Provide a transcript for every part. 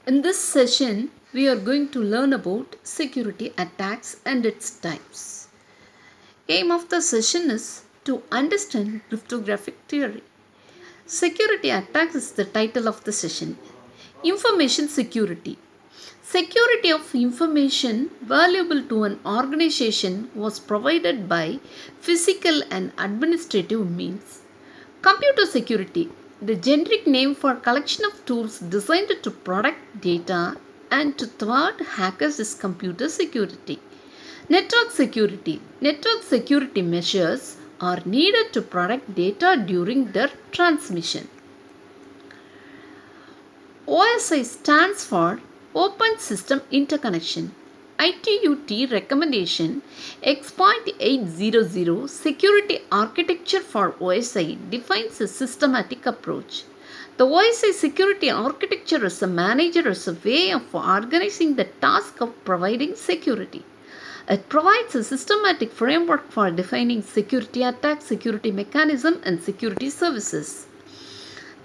In this session, we are going to learn about security attacks and its types. Aim of the session is to understand cryptographic theory. Security attacks is the title of the session. Information security. Security of information valuable to an organization was provided by physical and administrative means. Computer security, the generic name for a collection of tools designed to protect data and to thwart hackers, is computer security. Network security. Network security measures are needed to protect data during their transmission. OSI stands for Open System Interconnection. ITU-T recommendation X.800 Security Architecture for OSI defines a systematic approach. The OSI security architecture is a manager as a way of organizing the task of providing security. It provides a systematic framework for defining security attacks, security mechanism, and security services.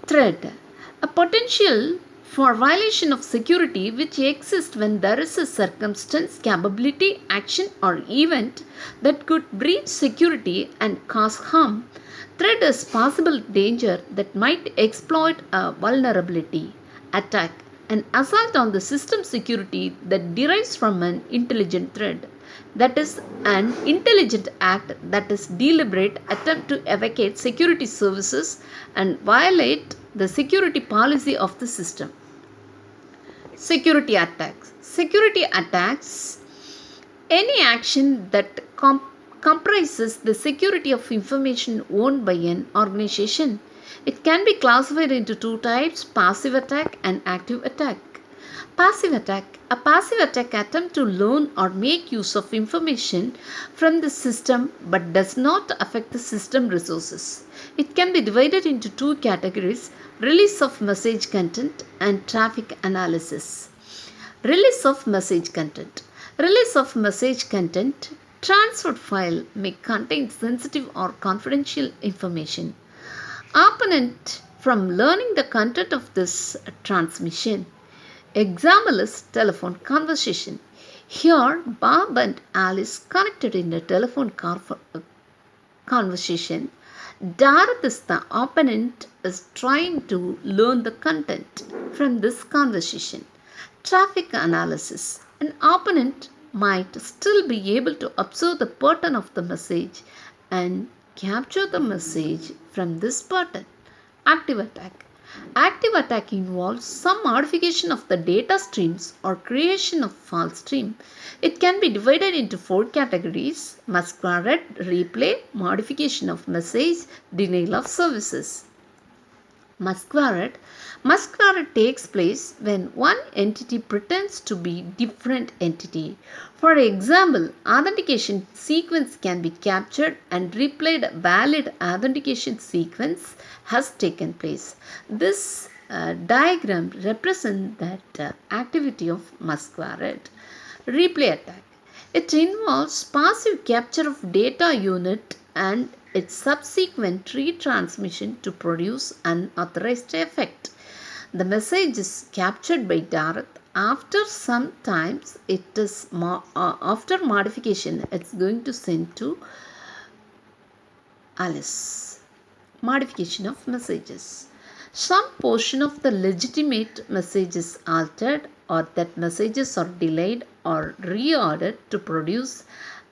Threat. A potential for violation of security which exists when there is a circumstance, capability, action, or event that could breach security and cause harm. Threat is possible danger that might exploit a vulnerability. Attack. An assault on the system security that derives from an intelligent threat. That is an intelligent act, that is deliberate attempt to evade security services and violate the security policy of the system. Security attacks. Security attacks, any action that comprises the security of information owned by an organization. It can be classified into two types: passive attack and active attack. Passive attack. A passive attack attempt to learn or make use of information from the system but does not affect the system resources. It can be divided into two categories: release of message content and traffic analysis. Release of message content. Release of message content. Transferred file may contain sensitive or confidential information. Opponent from learning the content of this transmission. Example is telephone conversation. Here, Bob and Alice connected in a telephone conversation. Darth, is the opponent, is trying to learn the content from this conversation. Traffic analysis. An opponent might still be able to observe the pattern of the message and capture the message from this pattern. Active attack. Active attack involves some modification of the data streams or creation of false stream. It can be divided into four categories: masquerade, replay, modification of message, denial of services. Masquerade. Masquerade takes place when one entity pretends to be different entity. For example, authentication sequence can be captured and replayed. Valid authentication sequence has taken place. This diagram represents that activity of masquerade. Replay attack. It involves passive capture of data unit and its subsequent retransmission to produce unauthorized effect. The message is captured by Darth. After some times, it is after modification, it's going to send to Alice. Modification of messages. Some portion of the legitimate message is altered, or that messages are delayed or reordered to produce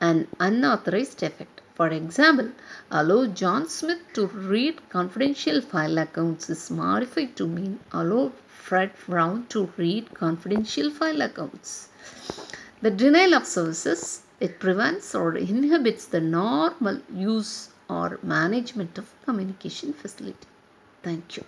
an unauthorized effect. For example, allow John Smith to read confidential file accounts is modified to mean allow Fred Brown to read confidential file accounts. The denial of services. It prevents or inhibits the normal use or management of communication facility. Thank you.